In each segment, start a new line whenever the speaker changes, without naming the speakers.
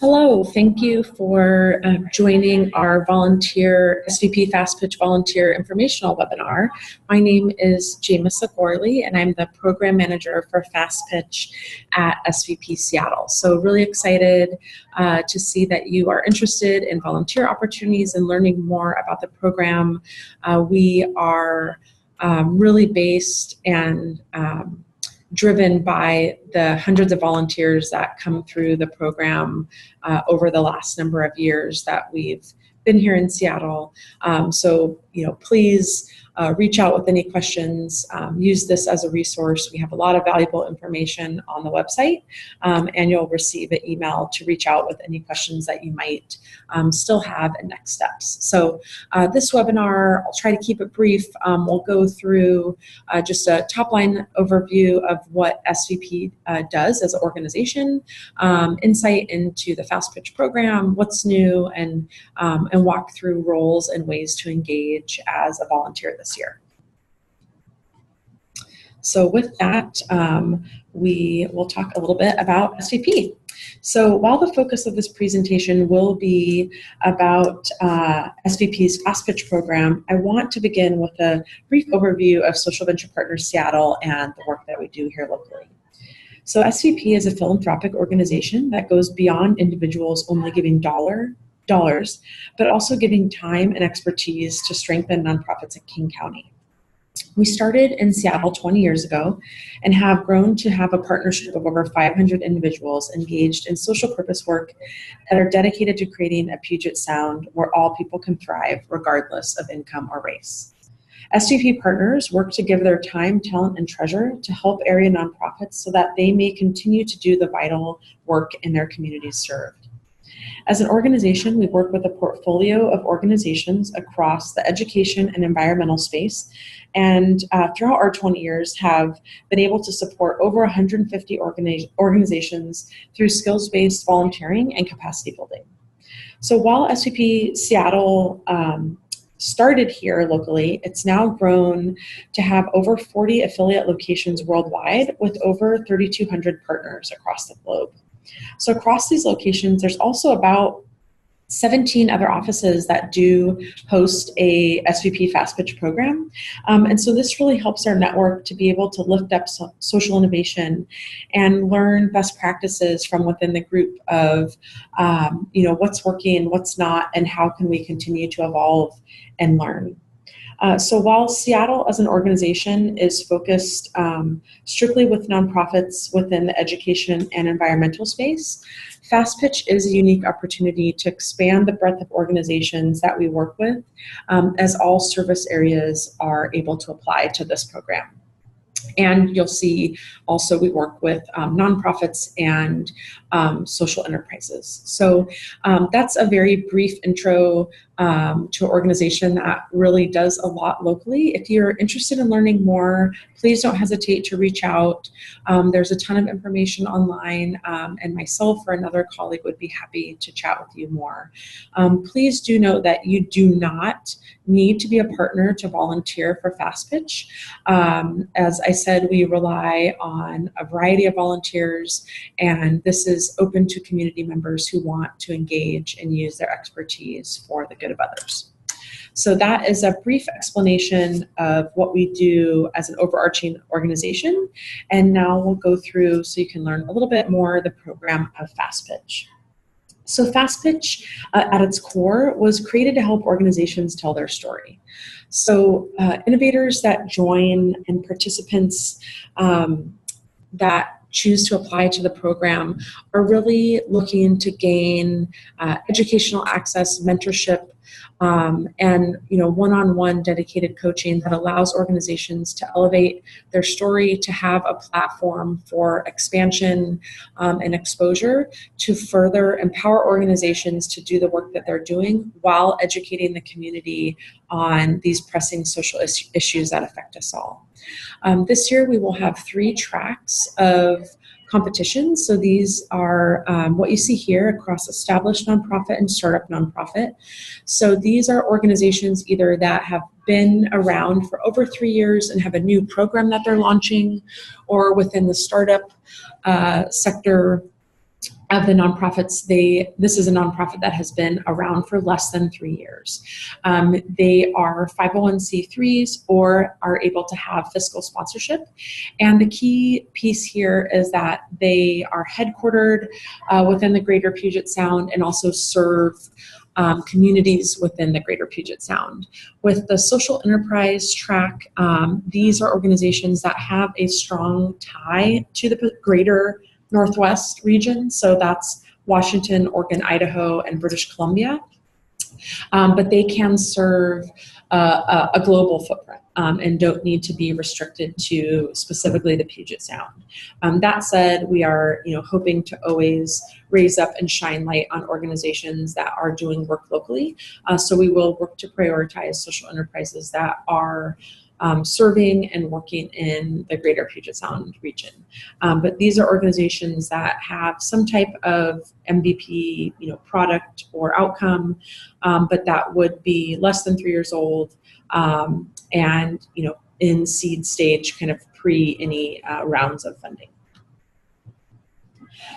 Hello, thank you for joining our SVP Fast Pitch Volunteer Informational webinar. My name is Jamisa Gorley, and I'm the Program Manager for Fast Pitch at SVP Seattle. So really excited to see that you are interested in volunteer opportunities and learning more about the program. We are really based and driven by the hundreds of volunteers that come through the program over the last number of years that we've been here in Seattle. So please reach out with any questions. Use this as a resource. We have a lot of valuable information on the website, and you'll receive an email to reach out with any questions that you might still have and next steps. So this webinar, I'll try to keep it brief. We'll go through just a top-line overview of what SVP does as an organization, insight into the Fast Pitch program, what's new, and walk through roles and ways to engage as a volunteer this year. So with that, we will talk a little bit about SVP. So while the focus of this presentation will be about SVP's Fast Pitch program, I want to begin with a brief overview of Social Venture Partners Seattle and the work that we do here locally. So SVP is a philanthropic organization that goes beyond individuals only giving dollars, but also giving time and expertise to strengthen nonprofits in King County. We started in Seattle 20 years ago and have grown to have a partnership of over 500 individuals engaged in social purpose work that are dedicated to creating a Puget Sound where all people can thrive regardless of income or race. SVP partners work to give their time, talent, and treasure to help area nonprofits so that they may continue to do the vital work in their communities served. As an organization, we work with a portfolio of organizations across the education and environmental space, and throughout our 20 years have been able to support over 150 organizations through skills-based volunteering and capacity building. So while SVP Seattle started here locally, it's now grown to have over 40 affiliate locations worldwide with over 3,200 partners across the globe. So across these locations, there's also about 17 other offices that do host a SVP Fast Pitch program. And so this really helps our network to be able to lift up social innovation and learn best practices from within the group of, what's working, what's not, and how can we continue to evolve and learn. So while Seattle as an organization is focused strictly with nonprofits within the education and environmental space, Fast Pitch is a unique opportunity to expand the breadth of organizations that we work with as all service areas are able to apply to this program. And you'll see also we work with nonprofits and social enterprises. So that's a very brief intro to an organization that really does a lot locally. If you're interested in learning more, please don't hesitate to reach out. There's a ton of information online, and myself or another colleague would be happy to chat with you more. Please do note that you do not need to be a partner to volunteer for Fast Pitch. As I said, we rely on a variety of volunteers, and this is open to community members who want to engage and use their expertise for the good of others. So that is a brief explanation of what we do as an overarching organization. And now we'll go through so you can learn a little bit more the program of Fast Pitch. So Fast Pitch, at its core, was created to help organizations tell their story. So innovators that join and participants that choose to apply to the program are really looking to gain educational access, mentorship, and one-on-one dedicated coaching that allows organizations to elevate their story, to have a platform for expansion and exposure, to further empower organizations to do the work that they're doing while educating the community on these pressing social issues that affect us all. This year we will have 3 tracks of competitions. So these are what you see here across established nonprofit and startup nonprofit. So these are organizations either that have been around for over 3 years and have a new program that they're launching, or within the startup sector, of the nonprofits, this is a nonprofit that has been around for less than 3 years. They are 501c3s or are able to have fiscal sponsorship. And the key piece here is that they are headquartered within the Greater Puget Sound and also serve communities within the Greater Puget Sound. With the social enterprise track, these are organizations that have a strong tie to the greater Northwest region, so that's Washington, Oregon, Idaho, and British Columbia. But they can serve a global footprint and don't need to be restricted to specifically the Puget Sound. That said, we are hoping to always raise up and shine light on organizations that are doing work locally. So we will work to prioritize social enterprises that are serving and working in the Greater Puget Sound region. But these are organizations that have some type of MVP, product or outcome, but that would be less than 3 years old, and in seed stage, kind of pre any rounds of funding.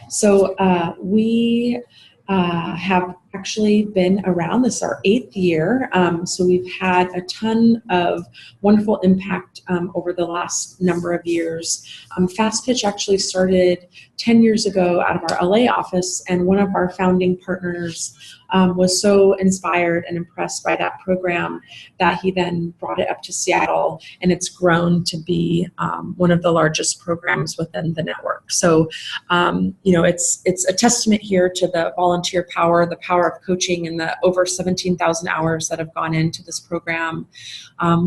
So we have actually been around. This is our 8th year. So we've had a ton of wonderful impact over the last number of years. Fast Pitch actually started 10 years ago out of our LA office, and one of our founding partners was so inspired and impressed by that program that he then brought it up to Seattle, and it's grown to be one of the largest programs within the network. So, it's a testament here to the volunteer power, the power of coaching, and the over 17,000 hours that have gone into this program.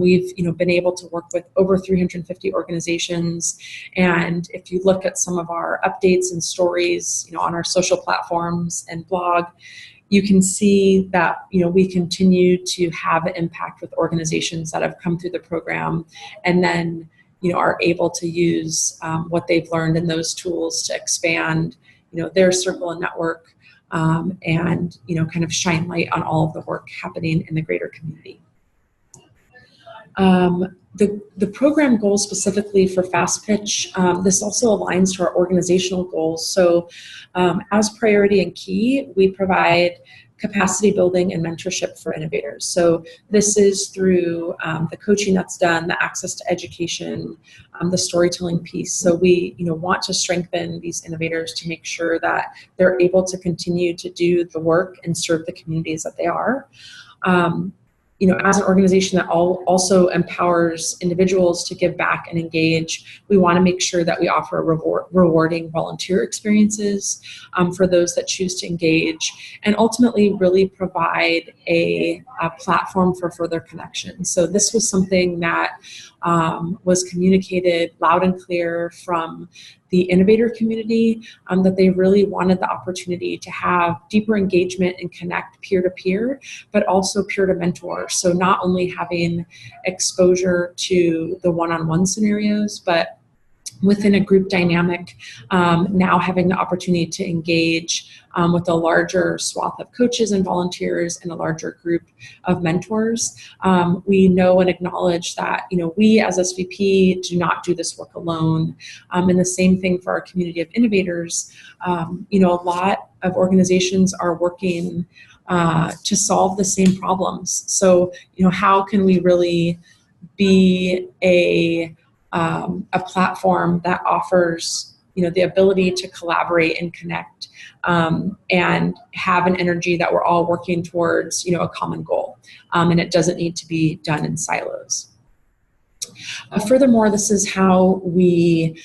We've been able to work with over 350 organizations, and if you look at some of our updates and stories, on our social platforms and blog, you can see that we continue to have an impact with organizations that have come through the program, and then are able to use what they've learned in those tools to expand their circle and network, and kind of shine light on all of the work happening in the greater community. The program goals specifically for Fast Pitch, this also aligns to our organizational goals. So as priority and key, we provide capacity building and mentorship for innovators. So this is through the coaching that's done, the access to education, the storytelling piece. So we want to strengthen these innovators to make sure that they're able to continue to do the work and serve the communities that they are. As an organization that also empowers individuals to give back and engage, we want to make sure that we offer rewarding volunteer experiences for those that choose to engage, and ultimately really provide a platform for further connection. So this was something that was communicated loud and clear from the innovator community, that they really wanted the opportunity to have deeper engagement and connect peer-to-peer, but also peer-to-mentor. So not only having exposure to the one-on-one scenarios, but within a group dynamic, now having the opportunity to engage with a larger swath of coaches and volunteers and a larger group of mentors. We know and acknowledge that we as SVP do not do this work alone, and the same thing for our community of innovators. A lot of organizations are working to solve the same problems. So how can we really be a platform that offers the ability to collaborate and connect, and have an energy that we're all working towards a common goal, and it doesn't need to be done in silos. Furthermore, this is how we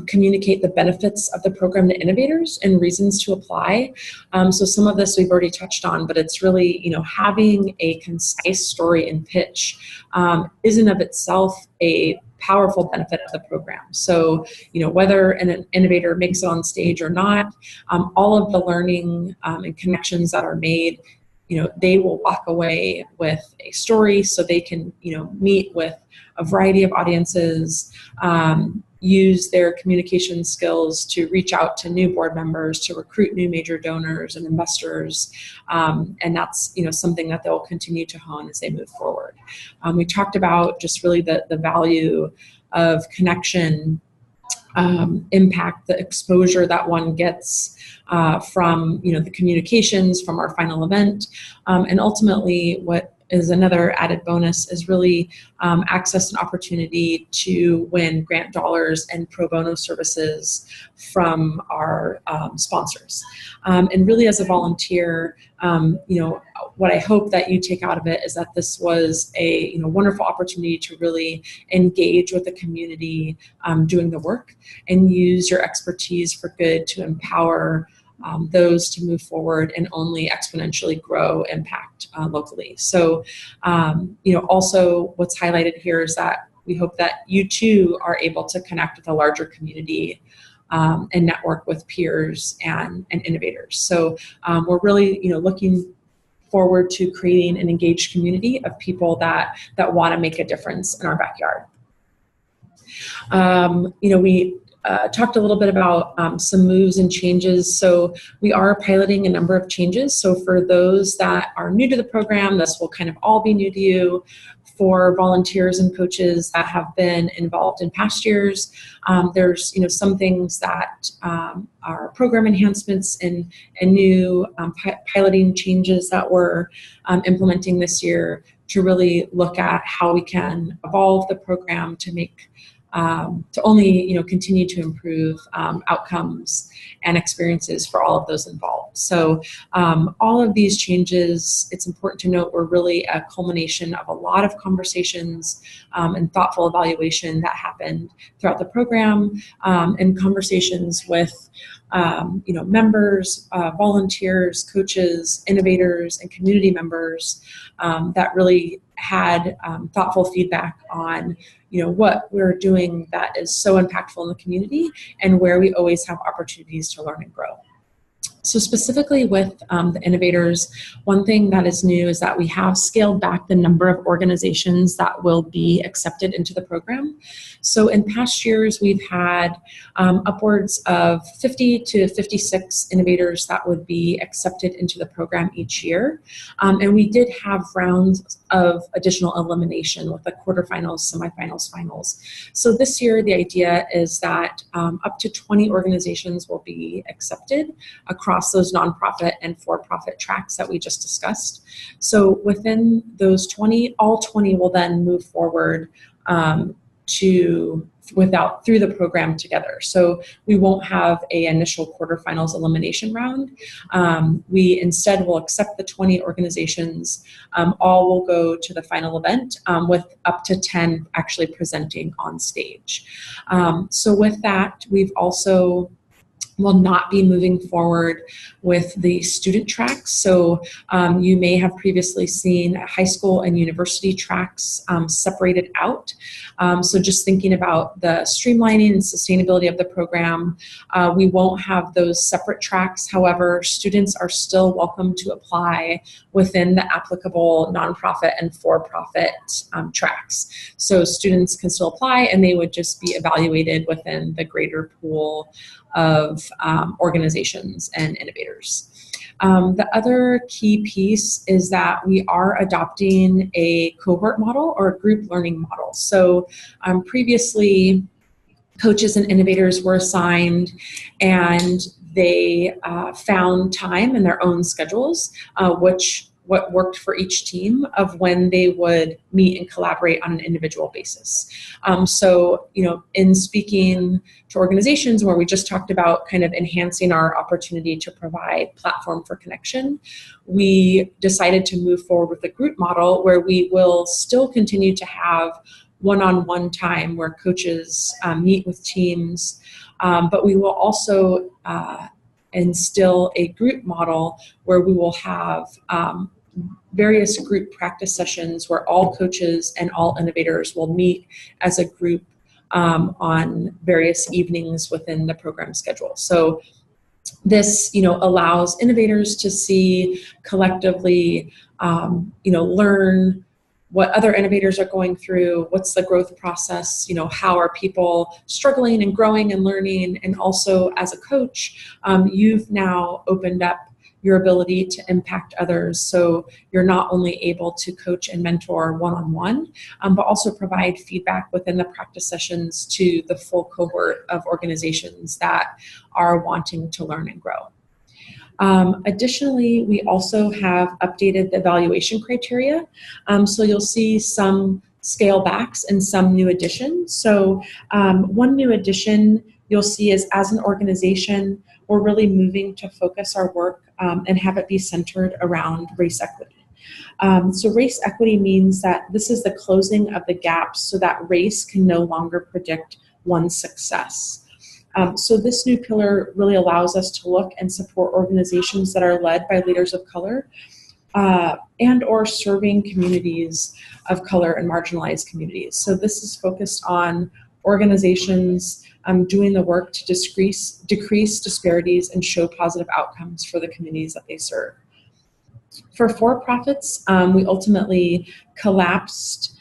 communicate the benefits of the program to innovators and reasons to apply. So some of this we've already touched on, but it's really having a concise story and pitch is in of itself a powerful benefit of the program. So, whether an innovator makes it on stage or not, all of the learning and connections that are made, they will walk away with a story so they can, meet with a variety of audiences, use their communication skills to reach out to new board members, to recruit new major donors and investors, and that's something that they'll continue to hone as they move forward. We talked about just really the value of connection impact, the exposure that one gets from the communications from our final event, and ultimately what is another added bonus is really access and opportunity to win grant dollars and pro bono services from our sponsors. And really as a volunteer, what I hope that you take out of it is that this was a wonderful opportunity to really engage with the community doing the work and use your expertise for good to empower those to move forward and only exponentially grow impact locally. So, also what's highlighted here is that we hope that you too are able to connect with a larger community and network with peers and innovators. So we're really, looking forward to creating an engaged community of people that want to make a difference in our backyard. We talked a little bit about some moves and changes. So we are piloting a number of changes. So for those that are new to the program, this will kind of all be new to you. For volunteers and coaches that have been involved in past years, there's some things that are program enhancements and new piloting changes that we're implementing this year to really look at how we can evolve the program to make to only continue to improve outcomes and experiences for all of those involved. So all of these changes, it's important to note, were really a culmination of a lot of conversations and thoughtful evaluation that happened throughout the program, and conversations with members, volunteers, coaches, innovators, and community members that really had thoughtful feedback on what we're doing that is so impactful in the community and where we always have opportunities to learn and grow. So specifically with the Innovators, one thing that is new is that we have scaled back the number of organizations that will be accepted into the program. So in past years, we've had upwards of 50 to 56 innovators that would be accepted into the program each year. And we did have rounds of additional elimination with the quarterfinals, semifinals, finals. So this year, the idea is that up to 20 organizations will be accepted across those nonprofit and for-profit tracks that we just discussed. So within those 20, all 20 will then move forward through the program together. So we won't have an initial quarterfinals elimination round. We instead will accept the 20 organizations. All will go to the final event with up to 10 actually presenting on stage. So with that, we've also will not be moving forward with the student tracks. So you may have previously seen high school and university tracks separated out. So just thinking about the streamlining and sustainability of the program, we won't have those separate tracks. However, students are still welcome to apply within the applicable nonprofit and for-profit tracks. So students can still apply and they would just be evaluated within the greater pool of organizations and innovators. The other key piece is that we are adopting a cohort model or a group learning model. So previously, coaches and innovators were assigned and they found time in their own schedules, what worked for each team of when they would meet and collaborate on an individual basis. So, in speaking to organizations where we just talked about kind of enhancing our opportunity to provide platform for connection, we decided to move forward with a group model where we will still continue to have one-on-one time where coaches meet with teams, but we will also instill a group model where we will have various group practice sessions where all coaches and all innovators will meet as a group on various evenings within the program schedule. So this, allows innovators to see collectively, learn what other innovators are going through, what's the growth process, how are people struggling and growing and learning, and also as a coach, you've now opened up your ability to impact others. So you're not only able to coach and mentor one-on-one, but also provide feedback within the practice sessions to the full cohort of organizations that are wanting to learn and grow. Additionally, we also have updated the evaluation criteria. So you'll see some scale backs and some new additions. So one new addition you'll see is, as an organization, we're really moving to focus our work and have it be centered around race equity. So race equity means that this is the closing of the gaps so that race can no longer predict one's success. So this new pillar really allows us to look and support organizations that are led by leaders of color and or serving communities of color and marginalized communities. So this is focused on organizations doing the work to decrease disparities and show positive outcomes for the communities that they serve. For for-profits, we ultimately collapsed.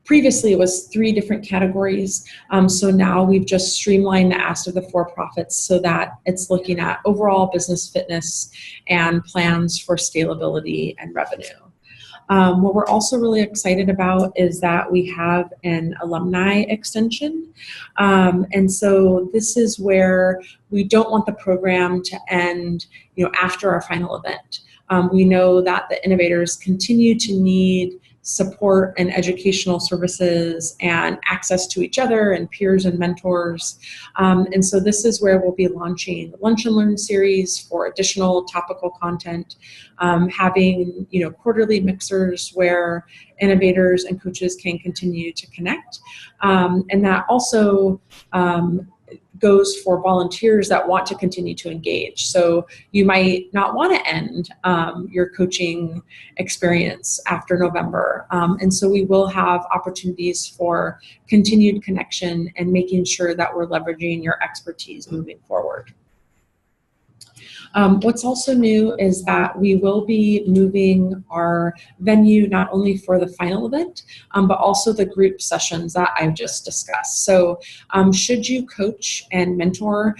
Previously, it was 3 different categories, so now we've just streamlined the ask of the for-profits so that it's looking at overall business fitness and plans for scalability and revenue. What we're also really excited about is that we have an alumni extension, and so this is where we don't want the program to end, after our final event. We know that the innovators continue to need support and educational services and access to each other and peers and mentors. And so this is where we'll be launching the Lunch and Learn series for additional topical content, having quarterly mixers where innovators and coaches can continue to connect. And that also goes for volunteers that want to continue to engage. So you might not want to end your coaching experience after November. And so we will have opportunities for continued connection and making sure that we're leveraging your expertise moving forward. What's also new is that we will be moving our venue not only for the final event, but also the group sessions that I've just discussed. So should you coach and mentor,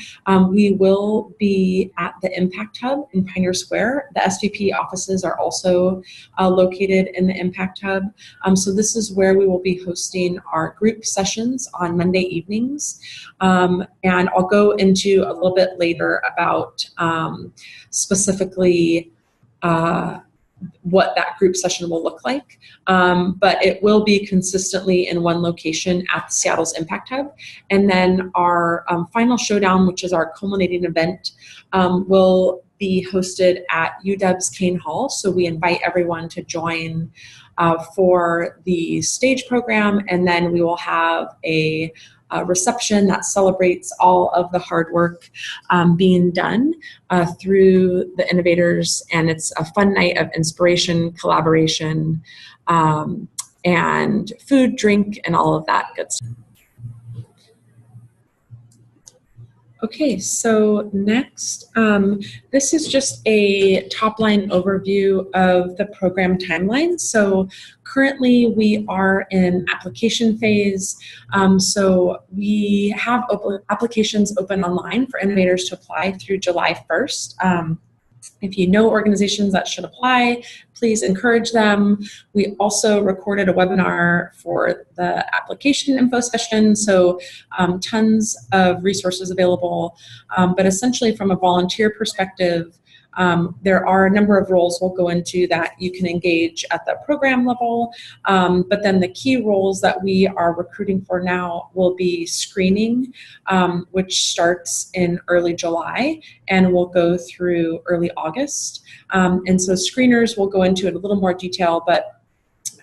we will be at the Impact Hub in Pioneer Square. The SVP offices are also located in the Impact Hub. So this is where we will be hosting our group sessions on Monday evenings. And I'll go into a little bit later about specifically what that group session will look like, but it will be consistently in one location at Seattle's Impact Hub. And then our final showdown, which is our culminating event, will be hosted at UW's Kane Hall. So we invite everyone to join for the stage program, and then we will have a reception that celebrates all of the hard work being done through the innovators, and it's a fun night of inspiration, collaboration, and food, drink, and all of that good stuff. Okay, so next, this is just a top-line overview of the program timeline. So currently we are in application phase. So we have applications open online for innovators to apply through July 1st. If you know organizations that should apply, please encourage them. We also recorded a webinar for the application info session, so tons of resources available. But essentially from a volunteer perspective, there are a number of roles we'll go into that you can engage at the program level, but then the key roles that we are recruiting for now will be screening, which starts in early July and will go through early August. And so screeners will go into it a little more detail, but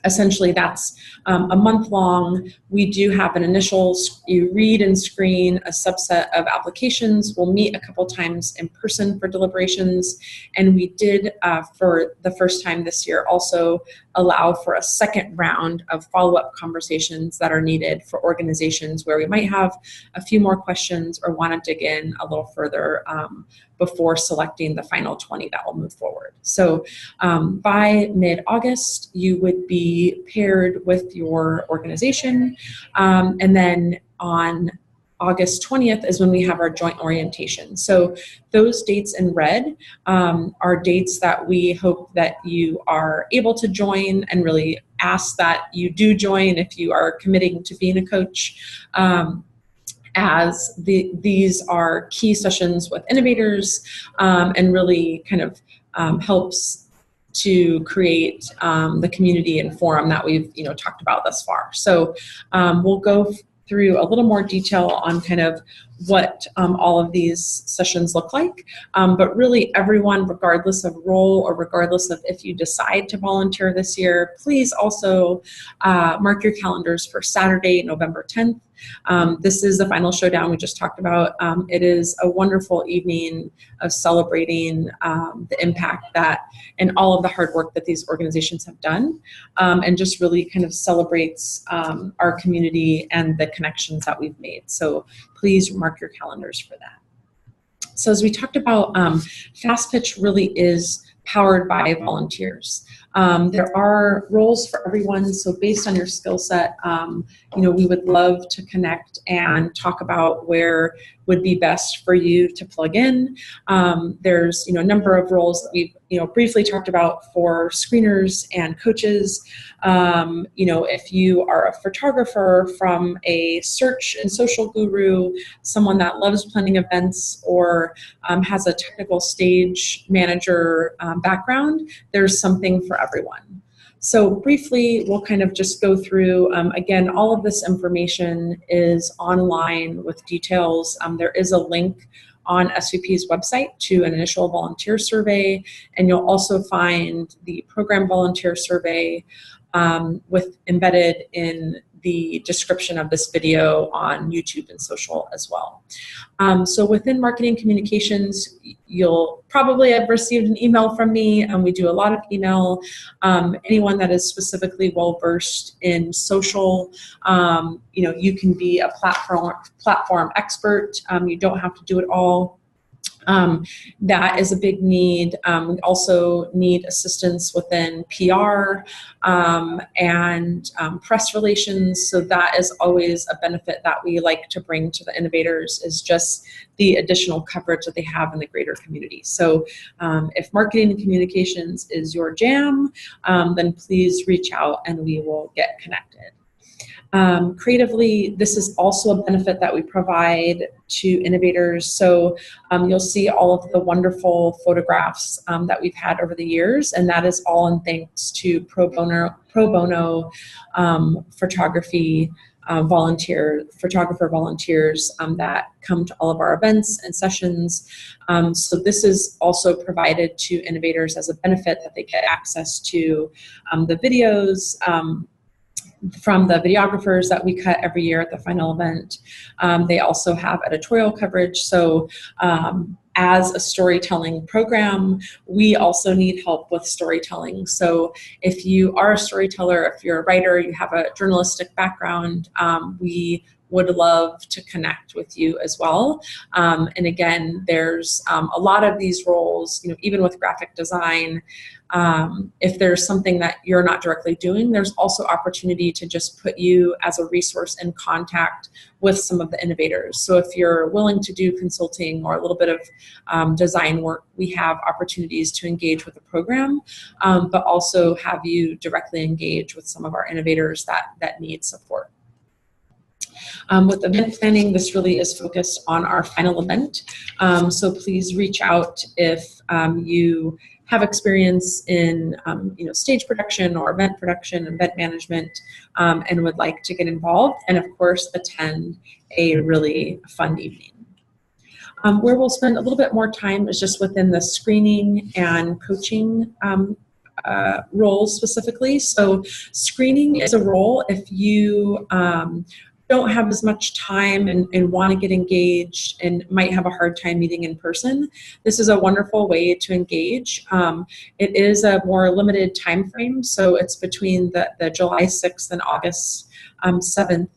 essentially that's a month long. We do have an initial, you read and screen a subset of applications. We'll meet a couple times in person for deliberations. And we did, for the first time this year, also allow for a second round of follow-up conversations that are needed for organizations where we might have a few more questions or want to dig in a little further before selecting the final 20 that will move forward. So by mid-August, you would be paired with your organization, and then on August 20th is when we have our joint orientation. So those dates in red are dates that we hope that you are able to join, and really ask that you do join if you are committing to being a coach. As these are key sessions with innovators, and really kind of helps to create the community and forum that we've talked about thus far. So we'll go through a little more detail on kind of what all of these sessions look like. But really everyone, regardless of role or regardless of if you decide to volunteer this year, please also mark your calendars for Saturday, November 10th. This is the final showdown we just talked about. It is a wonderful evening of celebrating the impact that and all of the hard work that these organizations have done, and just really kind of celebrates our community and the connections that we've made. So please mark your calendars for that. So as we talked about, Fast Pitch really is powered by volunteers. There are roles for everyone, so based on your skill set, we would love to connect and talk about where would be best for you to plug in. There's a number of roles that we've briefly talked about for screeners and coaches. If you are a photographer, from a search and social guru, someone that loves planning events, or has a technical stage manager background, there's something for everyone. So briefly, we'll kind of just go through, again, all of this information is online with details. There is a link on SVP's website to an initial volunteer survey, and you'll also find the program volunteer survey embedded in the description of this video on YouTube and social as well. So within marketing communications, you'll probably have received an email from me, and we do a lot of email. Anyone that is specifically well-versed in social, you can be a platform expert. You don't have to do it all. That is a big need. We also need assistance within PR and press relations. So that is always a benefit that we like to bring to the innovators, is just the additional coverage that they have in the greater community. So if marketing and communications is your jam, then please reach out and we will get connected. Creatively, this is also a benefit that we provide to innovators. So you'll see all of the wonderful photographs that we've had over the years, and that is all in thanks to pro bono photographer volunteers that come to all of our events and sessions. So this is also provided to innovators as a benefit, that they get access to the videos from the videographers that we cut every year at the final event. They also have editorial coverage. So as a storytelling program, we also need help with storytelling. So if you are a storyteller, if you're a writer, you have a journalistic background, we would love to connect with you as well. And again, there's a lot of these roles, even with graphic design, if there's something that you're not directly doing, there's also opportunity to just put you as a resource in contact with some of the innovators. So if you're willing to do consulting or a little bit of design work, we have opportunities to engage with the program, but also have you directly engage with some of our innovators that need support. With event planning, this really is focused on our final event. So please reach out if you have experience in stage production or event production, event management, and would like to get involved, and of course attend a really fun evening. Where we'll spend a little bit more time is just within the screening and coaching roles specifically. So screening is a role if you don't have as much time and want to get engaged and might have a hard time meeting in person. This is a wonderful way to engage. It is a more limited time frame, so it's between the July 6th and August 7th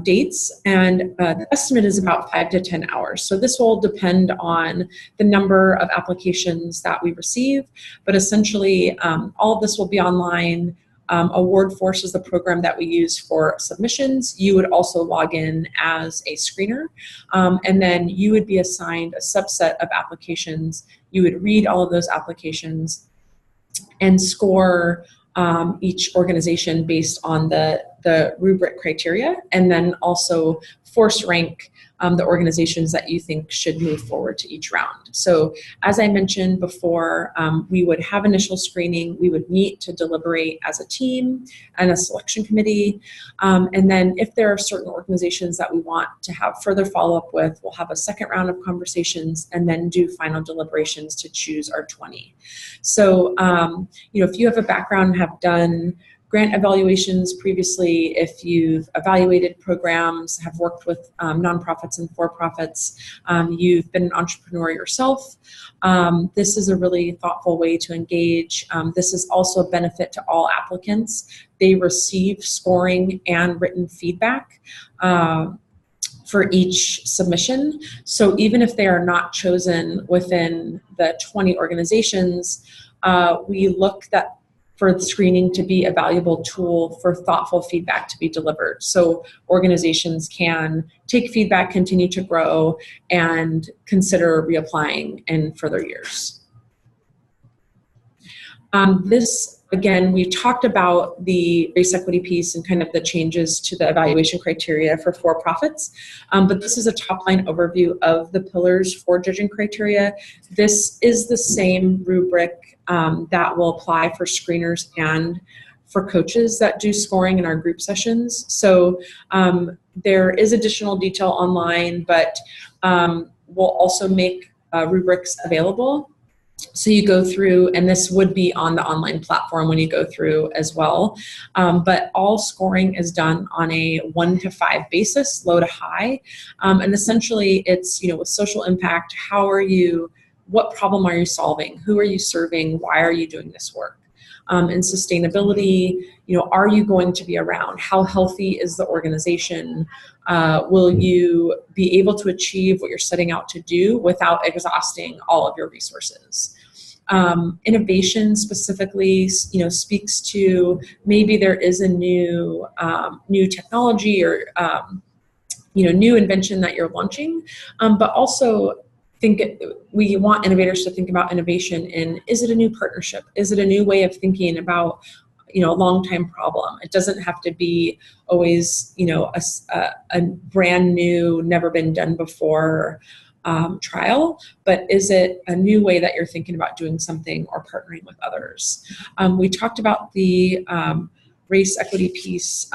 dates, and the estimate is about 5 to 10 hours. So this will depend on the number of applications that we receive, but essentially all of this will be online. Award Force is the program that we use for submissions. You would also log in as a screener, and then you would be assigned a subset of applications. You would read all of those applications and score each organization based on the rubric criteria, and then also force rank the organizations that you think should move forward to each round. So as I mentioned before, we would have initial screening, we would meet to deliberate as a team and a selection committee, and then if there are certain organizations that we want to have further follow-up with, we'll have a second round of conversations and then do final deliberations to choose our 20. So if you have a background and have done grant evaluations previously, if you've evaluated programs, have worked with nonprofits and for-profits, you've been an entrepreneur yourself, this is a really thoughtful way to engage. This is also a benefit to all applicants. They receive scoring and written feedback for each submission. So even if they are not chosen within the 20 organizations, we look for the screening to be a valuable tool for thoughtful feedback to be delivered. So organizations can take feedback, continue to grow, and consider reapplying in further years. Again, we talked about the race equity piece and kind of the changes to the evaluation criteria for for-profits, but this is a top-line overview of the pillars for judging criteria. This is the same rubric that will apply for screeners and for coaches that do scoring in our group sessions. So there is additional detail online, but we'll also make rubrics available. So you go through, and this would be on the online platform when you go through as well, but all scoring is done on a 1 to 5 basis, low to high, and essentially it's, with social impact, what problem are you solving, who are you serving, why are you doing this work? In sustainability, are you going to be around? How healthy is the organization? Will you be able to achieve what you're setting out to do without exhausting all of your resources? Innovation specifically, speaks to maybe there is a new technology or new invention that you're launching, but also we want innovators to think about innovation in, is it a new partnership? Is it a new way of thinking about a long-time problem? It doesn't have to be always a brand new, never been done before trial, but is it a new way that you're thinking about doing something or partnering with others? We talked about the race equity piece.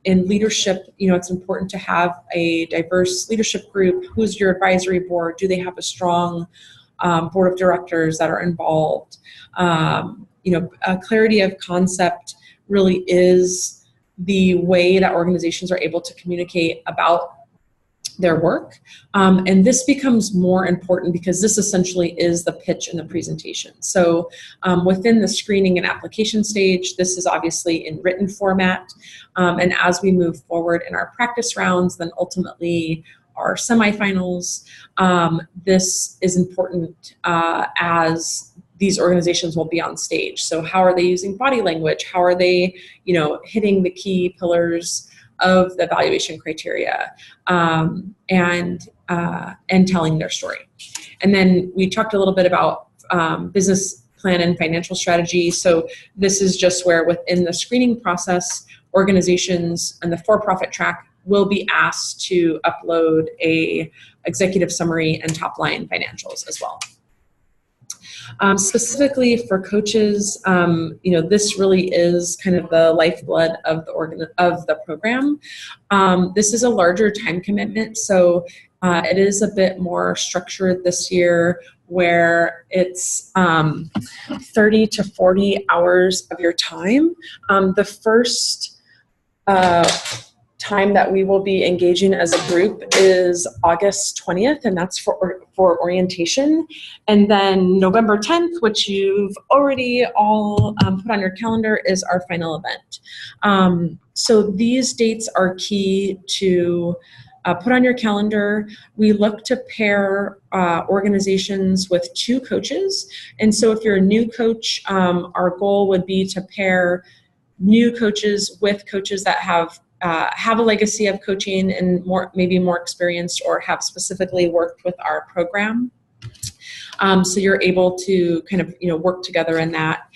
In leadership, it's important to have a diverse leadership group. Who's your advisory board? Do they have a strong board of directors that are involved? A clarity of concept really is the way that organizations are able to communicate about their work. And this becomes more important because this essentially is the pitch and the presentation. So within the screening and application stage, this is obviously in written format. And as we move forward in our practice rounds, then ultimately our semifinals, this is important as these organizations will be on stage. So how are they using body language? How are they, hitting the key pillars of the evaluation criteria, and telling their story? And then we talked a little bit about business plan and financial strategy. So this is just where within the screening process, organizations and the for-profit track will be asked to upload a executive summary and top-line financials as well. Specifically for coaches, this really is kind of the lifeblood of the program. This is a larger time commitment, so it is a bit more structured this year, where it's 30 to 40 hours of your time. The first time that we will be engaging as a group is August 20th, and that's for orientation. And then November 10th, which you've already all put on your calendar, is our final event. So these dates are key to put on your calendar. We look to pair organizations with 2 coaches. And so if you're a new coach, our goal would be to pair new coaches with coaches that have a legacy of coaching and maybe more experienced or have specifically worked with our program. So you're able to kind of, work together in that.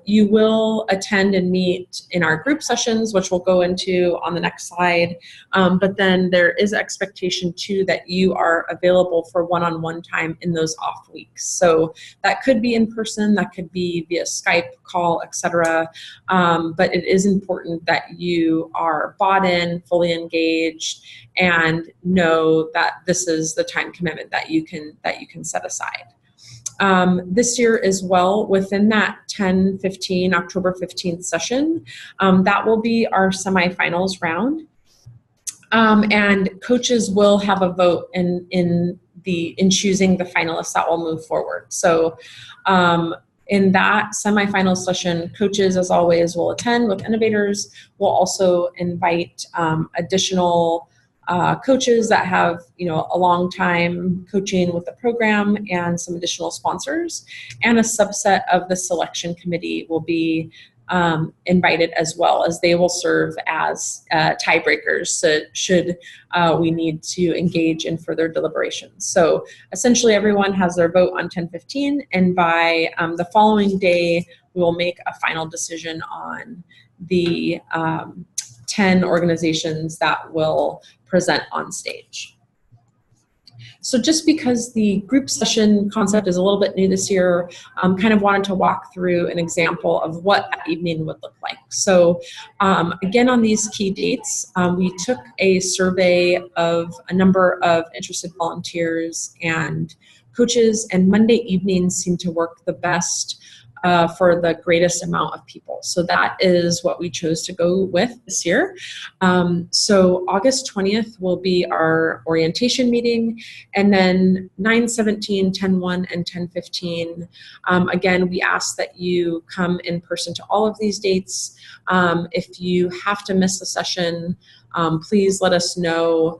You will attend and meet in our group sessions, which we'll go into on the next slide. But then there is expectation too that you are available for one-on-one time in those off weeks. So that could be in person, that could be via Skype, call, etc. But it is important that you are bought in, fully engaged, and know that this is the time commitment that you can set aside. This year as well, within that October 15th session, that will be our semifinals round. And coaches will have a vote in choosing the finalists that will move forward. So in that semifinal session, coaches, as always, will attend with Innovators. We'll also invite additional coaches that have, a long time coaching with the program and some additional sponsors, and a subset of the selection committee will be invited as well, as they will serve as tiebreakers should we need to engage in further deliberations. So essentially everyone has their vote on 10/15, and by the following day we will make a final decision on the 10 organizations that will present on stage. So just because the group session concept is a little bit new this year, kind of wanted to walk through an example of what that evening would look like. So again, on these key dates, we took a survey of a number of interested volunteers and coaches, and Monday evenings seem to work the best for the greatest amount of people. So that is what we chose to go with this year. So August 20th will be our orientation meeting, and then 9/17, 10/1, and 10/15. Again, we ask that you come in person to all of these dates. If you have to miss a session, please let us know.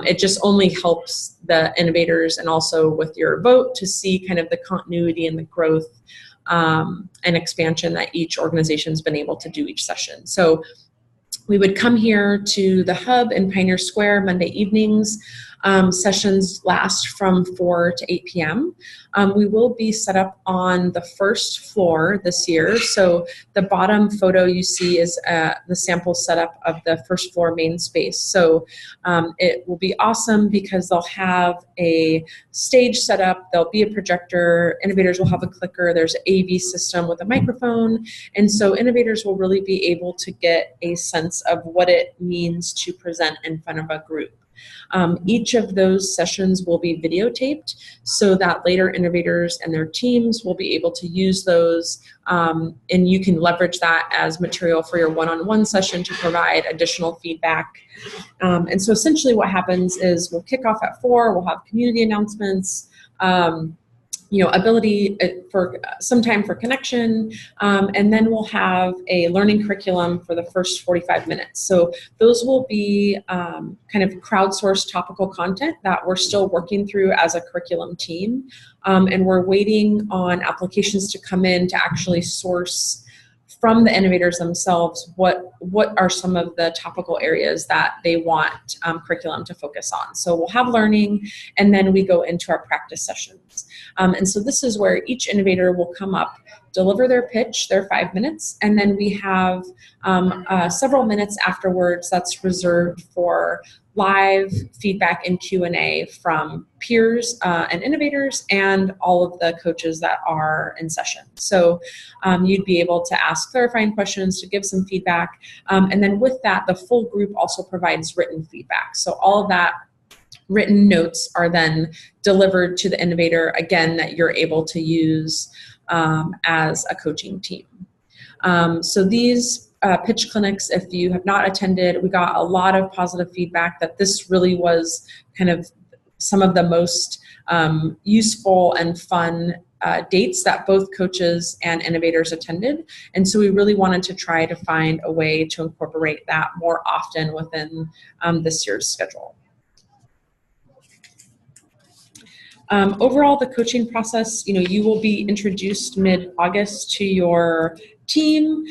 It just only helps the innovators and also with your vote to see kind of the continuity and the growth and expansion that each organization's been able to do each session. So we would come here to the hub in Pioneer Square Monday evenings. Sessions last from 4 to 8 p.m. We will be set up on the first floor this year. So the bottom photo you see is the sample setup of the first floor main space. So it will be awesome because they'll have a stage set up, there'll be a projector, Innovators will have a clicker, there's an AV system with a microphone, and so Innovators will really be able to get a sense of what it means to present in front of a group. Each of those sessions will be videotaped so that later Innovators and their teams will be able to use those, and you can leverage that as material for your one-on-one session to provide additional feedback. And so essentially what happens is we'll kick off at 4, we'll have community announcements, ability for some time for connection, and then we'll have a learning curriculum for the first 45 minutes. So those will be kind of crowdsourced topical content that we're still working through as a curriculum team, and we're waiting on applications to come in to actually source from the Innovators themselves what are some of the topical areas that they want curriculum to focus on. So we'll have learning, and then we go into our practice sessions. And so this is where each innovator will come up, deliver their pitch, their 5 minutes, and then we have several minutes afterwards that's reserved for live feedback and Q&A from peers and innovators and all of the coaches that are in session. So you'd be able to ask clarifying questions, to give some feedback, and then with that, the full group also provides written feedback. So all of that written notes are then delivered to the innovator, again, that you're able to use as a coaching team. So these pitch clinics, if you have not attended, we got a lot of positive feedback that this really was kind of some of the most useful and fun dates that both coaches and innovators attended. And so we really wanted to try to find a way to incorporate that more often within this year's schedule. Overall, the coaching process, you will be introduced mid-August to your team.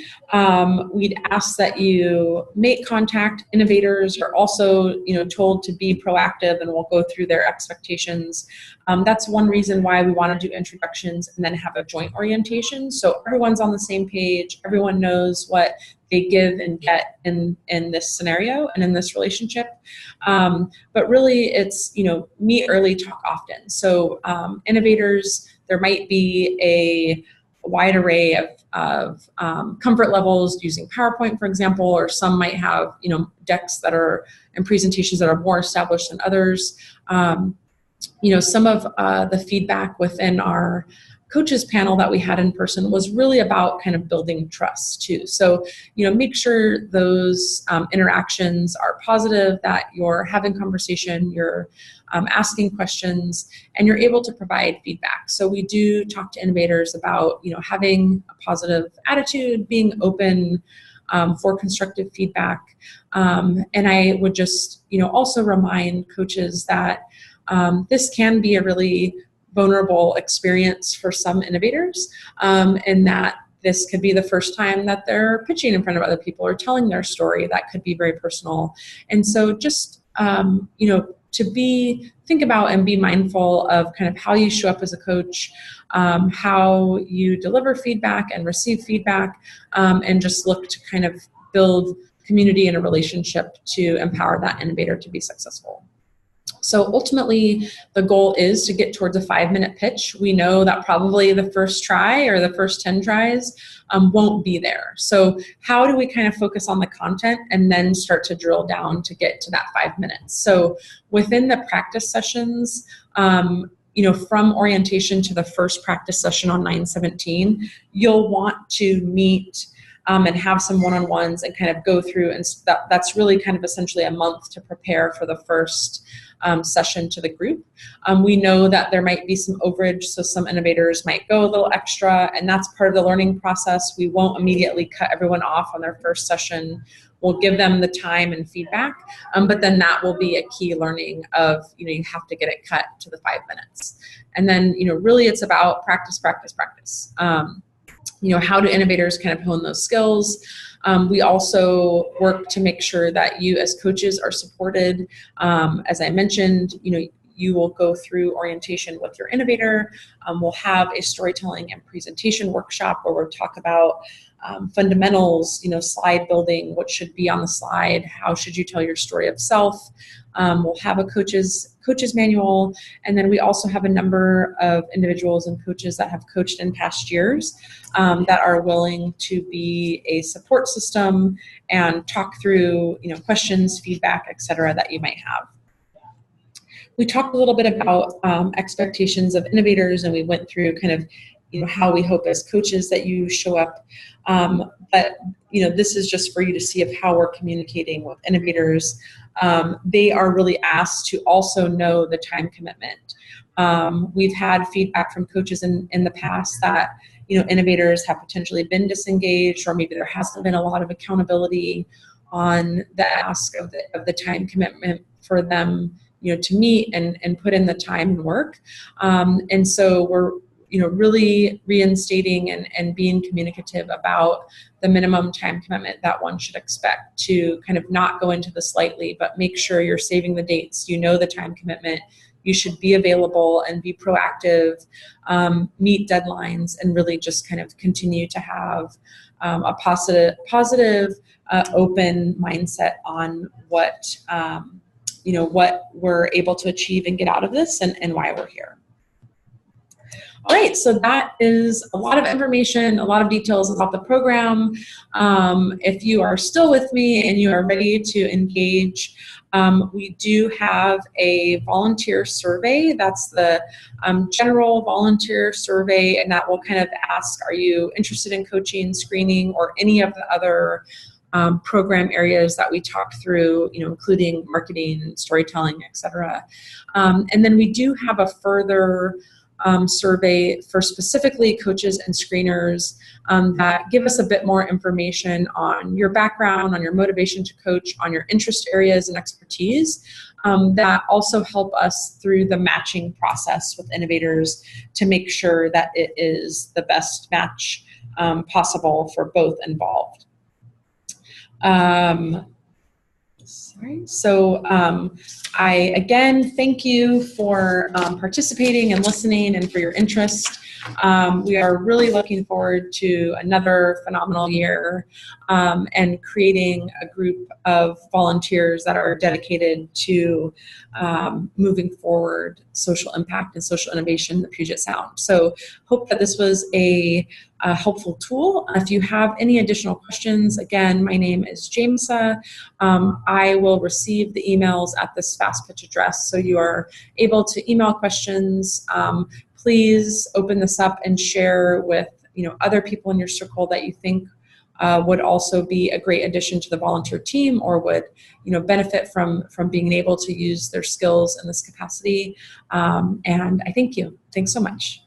We'd ask that you make contact. Innovators are also, told to be proactive, and we'll go through their expectations. That's one reason why we want to do introductions and then have a joint orientation. So everyone's on the same page. Everyone knows what they give and get in this scenario and in this relationship. But really it's, meet early, talk often. So innovators, there might be a wide array of comfort levels using PowerPoint, for example, or some might have, decks that are and presentations that are more established than others. Some of the feedback within our coaches panel that we had in person was really about kind of building trust too. So, make sure those interactions are positive, that you're having conversation, you're asking questions, and you're able to provide feedback. So we do talk to innovators about, having a positive attitude, being open for constructive feedback. And I would just, also remind coaches that this can be a really vulnerable experience for some innovators, and that this could be the first time that they're pitching in front of other people or telling their story. That could be very personal. And so just, to think about and be mindful of kind of how you show up as a coach, how you deliver feedback and receive feedback, and just look to kind of build community and a relationship to empower that innovator to be successful. So ultimately, the goal is to get towards a 5-minute pitch. We know that probably the first try or the first 10 tries won't be there. So how do we kind of focus on the content and then start to drill down to get to that 5 minutes? So within the practice sessions, from orientation to the first practice session on 9/17, you'll want to meet and have some one-on-ones and kind of go through, and that's really kind of essentially a month to prepare for the first session to the group. We know that there might be some overage, so some innovators might go a little extra, and that's part of the learning process. We won't immediately cut everyone off on their first session. We'll give them the time and feedback, but then that will be a key learning of, you have to get it cut to the 5 minutes. And then, really it's about practice, practice, practice. How do innovators kind of hone those skills? We also work to make sure that you as coaches are supported. As I mentioned, you will go through orientation with your innovator. We'll have a storytelling and presentation workshop where we'll talk about fundamentals, slide building, what should be on the slide, how should you tell your story of self. We'll have a coach's manual, and then we also have a number of individuals and coaches that have coached in past years that are willing to be a support system and talk through, questions, feedback, et cetera, that you might have. We talked a little bit about expectations of innovators, and we went through kind of, how we hope as coaches that you show up. But, this is just for you to see of how we're communicating with innovators. They are really asked to also know the time commitment. We've had feedback from coaches in the past that, innovators have potentially been disengaged, or maybe there hasn't been a lot of accountability on the ask of the time commitment for them, to meet and put in the time and work. And so we're, really reinstating and being communicative about the minimum time commitment that one should expect, to kind of not go into this lightly, but make sure you're saving the dates, the time commitment. You should be available and be proactive, meet deadlines, and really just kind of continue to have a positive, open mindset on what, what we're able to achieve and get out of this, and why we're here. All right, so that is a lot of information, a lot of details about the program. If you are still with me and you are ready to engage, we do have a volunteer survey. That's the general volunteer survey, and that will kind of ask, are you interested in coaching, screening, or any of the other program areas that we talked through, including marketing, storytelling, et cetera. And then we do have a further survey for specifically coaches and screeners that give us a bit more information on your background, on your motivation to coach, on your interest areas and expertise. that also help us through the matching process with Innovators to make sure that it is the best match possible for both involved. So I again thank you for participating and listening and for your interest. We are really looking forward to another phenomenal year and creating a group of volunteers that are dedicated to moving forward social impact and social innovation in the Puget Sound. So hope that this was a helpful tool. If you have any additional questions, again, my name is Jamesa. I will receive the emails at this Fast Pitch address, so you are able to email questions. Please open this up and share with other people in your circle that you think would also be a great addition to the volunteer team or would benefit from being able to use their skills in this capacity. And I thank you. Thanks so much.